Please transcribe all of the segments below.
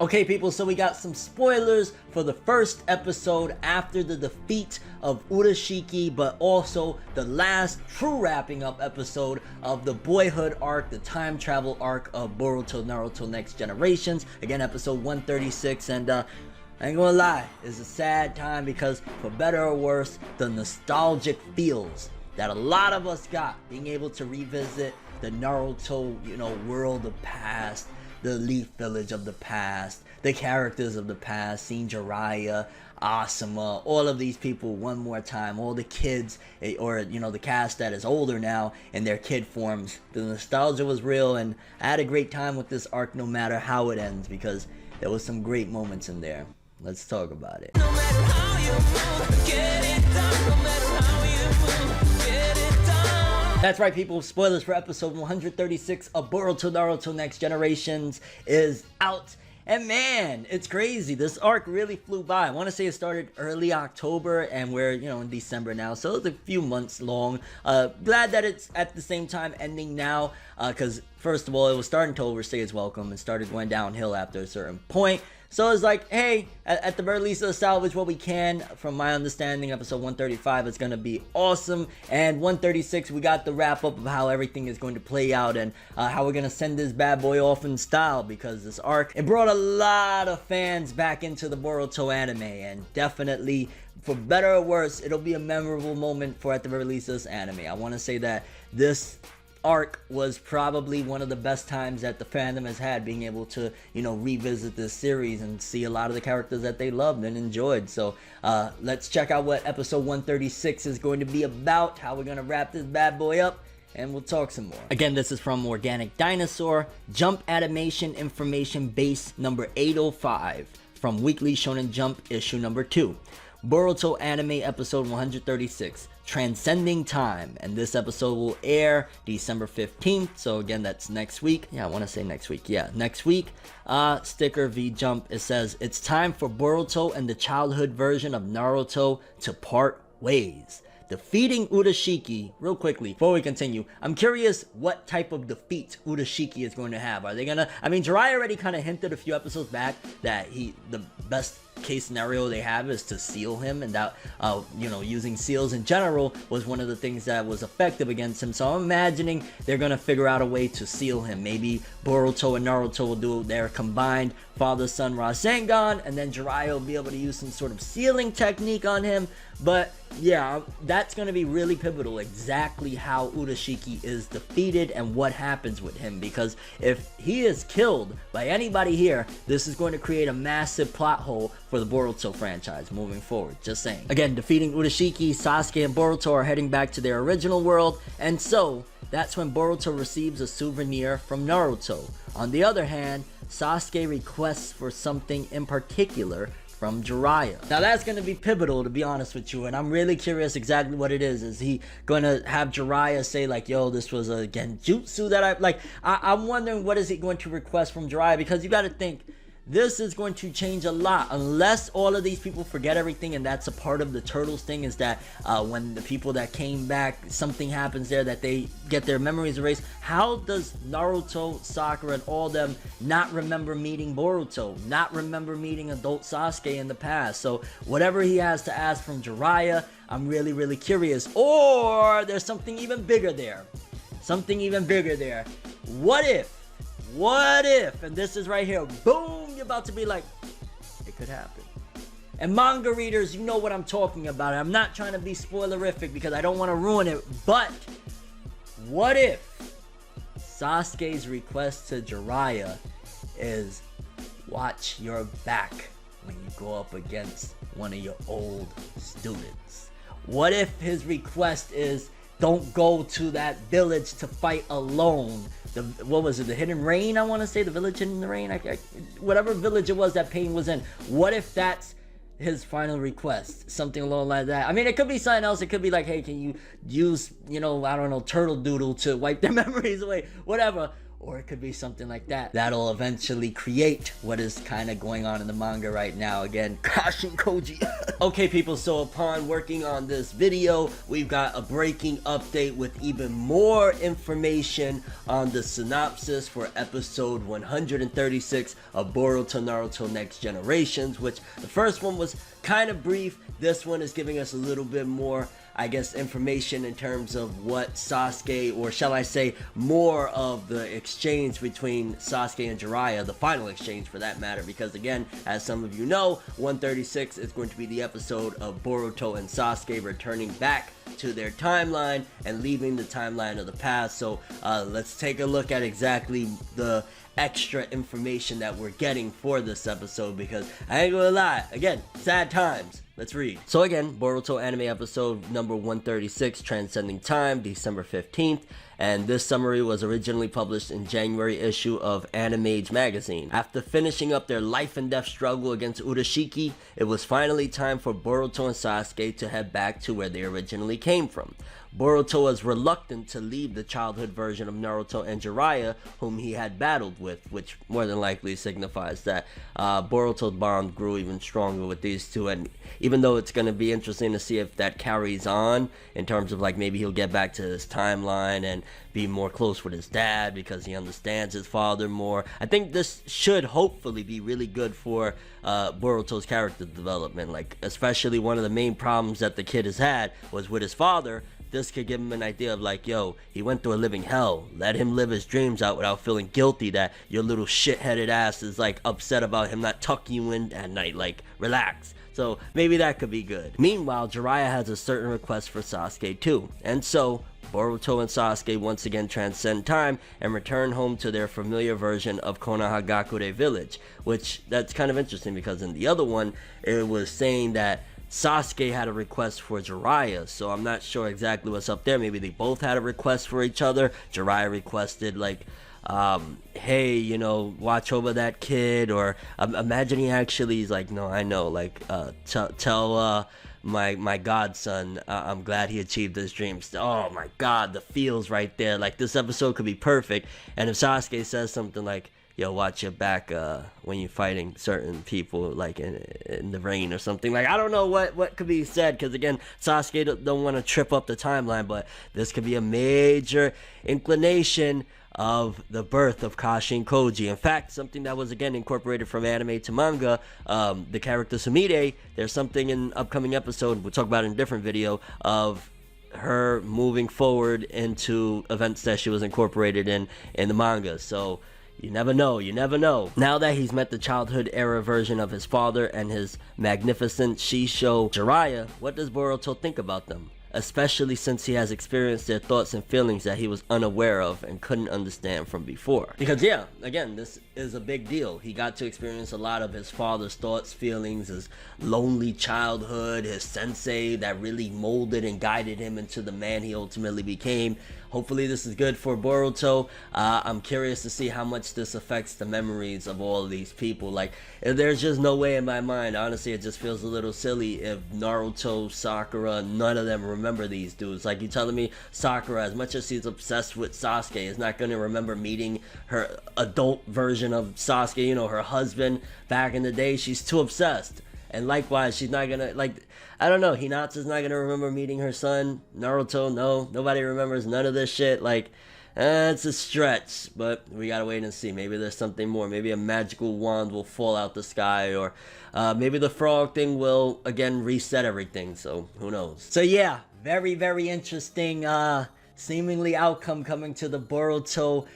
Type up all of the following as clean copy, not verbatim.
Okay people, so we got some spoilers for the first episode after the defeat of Urashiki, but also the last true wrapping up episode of the Boyhood arc, the time travel arc of Boruto Naruto Next Generations. Again, episode 136, and I ain't gonna lie, it's a sad time because for better or worse, the nostalgic feels that a lot of us got being able to revisit the Naruto, world of past, the Leaf Village of the past, the characters of the past, seeing Jiraiya, Asuma, all of these people one more time, all the kids, or the cast that is older now in their kid forms. The nostalgia was real, and I had a great time with this arc no matter how it ends, because there was some great moments in there. Let's talk about it. No matter how you move, get it done. No matter how you move, get it done. That's right people, spoilers for episode 136 of Boruto Naruto Next Generations is out. And man, it's crazy. This arc really flew by. I want to say it started early October and we're, in December now. So it's a few months long. Glad that it's at the same time ending now. Because first of all, it was starting to overstay its welcome and started going downhill after a certain point. So it's like, hey, at the very least, let's salvage what we can. From my understanding, episode 135 is going to be awesome. And 136, we got the wrap up of how everything is going to play out and how we're going to send this bad boy off in style. Because this arc, it brought a lot of fans back into the Boruto anime. And definitely, for better or worse, it'll be a memorable moment for at the very least this anime. I want to say that this arc was probably one of the best times that the fandom has had, being able to revisit this series and see a lot of the characters that they loved and enjoyed. So let's check out what episode 136 is going to be about, how we're going to wrap this bad boy up, and we'll talk some more. Again, this is from Organic Dinosaur, Jump Animation Information Base number 805 from Weekly Shonen Jump issue number 2. Boruto Anime episode 136, Transcending Time, and this episode will air December 15th, so again, that's next week. Yeah, I want to say next week. Yeah, next week. Sticker V Jump, it says, it's time for Boruto and the childhood version of Naruto to part ways. Defeating Urashiki, real quickly, before we continue, I'm curious what type of defeat Urashiki is going to have. Are they gonna, Jiraiya already kind of hinted a few episodes back that the best case scenario they have is to seal him, and that, using seals in general was one of the things that was effective against him. So I'm imagining they're gonna figure out a way to seal him. Maybe Boruto and Naruto will do their combined father-son Rasengan, and then Jiraiya will be able to use some sort of sealing technique on him. But yeah, that's going to be really pivotal, exactly how Urashiki is defeated and what happens with him, because if he is killed by anybody here, this is going to create a massive plot hole for the Boruto franchise moving forward, just saying. Again, defeating Urashiki, Sasuke and Boruto are heading back to their original world, and so that's when Boruto receives a souvenir from Naruto. On the other hand, Sasuke requests for something in particular from Jiraiya. Now that's going to be pivotal, to be honest with you, and I'm really curious exactly what it is. Is he going to have Jiraiya say like, yo, this was a genjutsu that I'm wondering what is he going to request from Jiraiya, because you got to think, this is going to change a lot unless all of these people forget everything, and that's a part of the Turtles thing, is that when the people that came back, something happens there that they get their memories erased. How does Naruto, Sakura, and all them not remember meeting Boruto, not remember meeting adult Sasuke in the past? So whatever he has to ask from Jiraiya, I'm really, really curious. Or there's something even bigger there. Something even bigger there. What if, and this is right here, boom, you're about to be like, it could happen. And manga readers, you know what I'm talking about. I'm not trying to be spoilerific because I don't want to ruin it, but what if Sasuke's request to Jiraiya is, watch your back when you go up against one of your old students? What if his request is, don't go to that village to fight alone? What was it, the Hidden Rain, I want to say, the village in the rain, whatever village it was that Pain was in. What if that's his final request, something along like that? It could be something else. It could be like, hey, can you use, I don't know, Turtle Doodle to wipe their memories away, whatever. or it could be something like that that'll eventually create what is kind of going on in the manga right now. Again, Kashin Koji. Okay people, so upon working on this video, we've got a breaking update with even more information on the synopsis for episode 136 of Boruto Naruto Next Generations, which the first one was kind of brief. This one is giving us a little bit more, I guess, information in terms of what Sasuke, or shall I say more of the exchange between Sasuke and Jiraiya, the final exchange for that matter, because again, as some of you know, 136 is going to be the episode of Boruto and Sasuke returning back to their timeline and leaving the timeline of the past. So let's take a look at exactly the extra information that we're getting for this episode, because I ain't gonna lie, again, sad times. Let's read. So again, Boruto anime episode number 136, Transcending Time, December 15th. And this summary was originally published in January issue of Animage magazine. After finishing up their life and death struggle against Urashiki, it was finally time for Boruto and Sasuke to head back to where they originally came from. Boruto was reluctant to leave the childhood version of Naruto and Jiraiya, whom he had battled with, which more than likely signifies that Boruto's bond grew even stronger with these two. And even though it's going to be interesting to see if that carries on in terms of like maybe he'll get back to his timeline and be more close with his dad because he understands his father more. I think this should hopefully be really good for Boruto's character development, like especially one of the main problems that the kid has had was with his father. This could give him an idea of like, yo, he went through a living hell. Let him live his dreams out without feeling guilty that your little shit-headed ass is like upset about him not tucking you in at night. Like, relax. So maybe that could be good. Meanwhile, Jiraiya has a certain request for Sasuke too. And so Boruto and Sasuke once again transcend time and return home to their familiar version of Konohagakure village, which that's kind of interesting because in the other one, it was saying that Sasuke had a request for Jiraiya, so I'm not sure exactly what's up there. Maybe they both had a request for each other. Jiraiya requested like, hey, you know, watch over that kid, or imagine he actually is like, no, I know, like, tell my godson, I'm glad he achieved his dreams. Oh my god, the feels right there. Like, this episode could be perfect. And if Sasuke says something like, yo, watch your back when you're fighting certain people, like in the rain or something. Like, I don't know what could be said, because again, Sasuke don't want to trip up the timeline, but this could be a major inclination of the birth of Kashin Koji. In fact, something that was again incorporated from anime to manga, the character Sumire, there's something in upcoming episode, we'll talk about in a different video, of her moving forward into events that she was incorporated in the manga. So you never know, you never know. Now that he's met the childhood era version of his father and his magnificent Shisho Jiraiya, what does Boruto think about them? Especially since he has experienced their thoughts and feelings that he was unaware of and couldn't understand from before. Because yeah, again, this is a big deal. He got to experience a lot of his father's thoughts, feelings, his lonely childhood, his sensei that really molded and guided him into the man he ultimately became. Hopefully this is good for Boruto. I'm curious to see how much this affects the memories of all of these people. Like, there's just no way in my mind, honestly, it just feels a little silly if Naruto, Sakura, none of them remember these dudes. Like, you telling me Sakura, as much as she's obsessed with Sasuke, is not going to remember meeting her adult version of Sasuke, you know, her husband back in the day? She's too obsessed. And likewise, she's not gonna, like, I don't know, Hinata's not gonna remember meeting her son. Naruto, no, nobody remembers none of this shit. Like, it's a stretch, but we gotta wait and see. Maybe there's something more. Maybe a magical wand will fall out the sky, or maybe the frog thing will again reset everything. So who knows? So yeah, very, very interesting seemingly outcome coming to the Boruto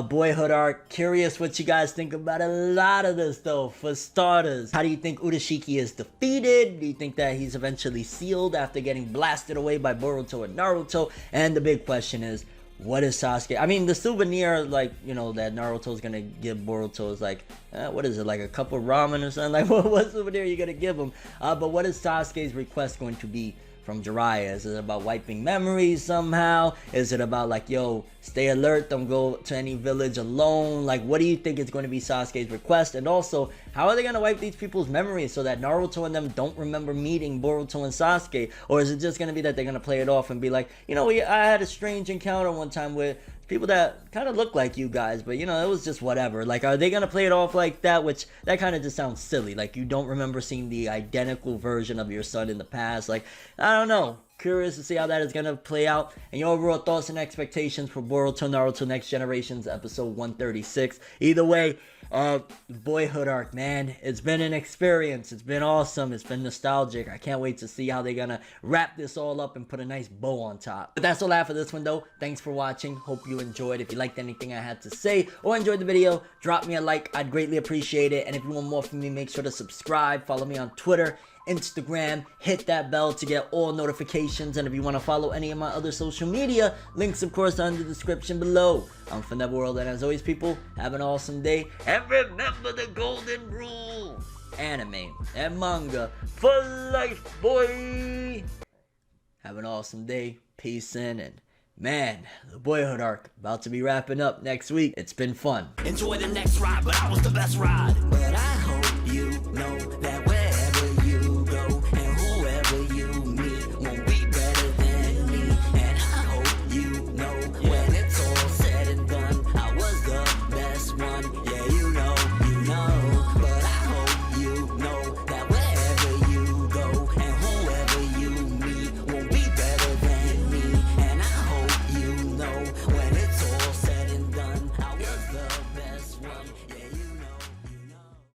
Boyhood arc. Curious what you guys think about a lot of this though. For starters, how do you think Urashiki is defeated? Do you think that he's eventually sealed after getting blasted away by Boruto and Naruto? And the big question is, what is Sasuke? I mean, the souvenir, like, you know, that Naruto's gonna give Boruto is like, what is it, like a cup of ramen or something? Like, what souvenir are you gonna give him? But what is Sasuke's request going to be from Jiraiya? Is it about wiping memories somehow? Is it about like, yo, stay alert, don't go to any village alone? Like, what do you think is going to be Sasuke's request? And also, how are they going to wipe these people's memories so that Naruto and them don't remember meeting Boruto and Sasuke? Or is it just going to be that they're going to play it off and be like, you know, I had a strange encounter one time with people that kind of look like you guys, but you know, it was just whatever. Like, are they gonna play it off like that? Which, that kind of just sounds silly. Like, you don't remember seeing the identical version of your son in the past. Like, I don't know. Curious to see how that is gonna play out, and your overall thoughts and expectations for Boruto Naruto Next Generations episode 136. Either way, Boyhood arc, man, it's been an experience. It's been awesome. It's been nostalgic. I can't wait to see how they're gonna wrap this all up and put a nice bow on top. But that's all I have for this one, though. Thanks for watching. Hope you enjoyed. If you liked anything I had to say or enjoyed the video, drop me a like. I'd greatly appreciate it. And if you want more from me, make sure to subscribe. Follow me on Twitter, Instagram, hit that bell to get all notifications, and if you want to follow any of my other social media, links of course are in the description below. I'm ForneverWorld, and as always, people, have an awesome day, and remember the golden rule: anime and manga for life, boy. Have an awesome day, peace in, and man, the Boyhood arc about to be wrapping up next week. It's been fun. Enjoy the next ride, but I was the best ride. But I hope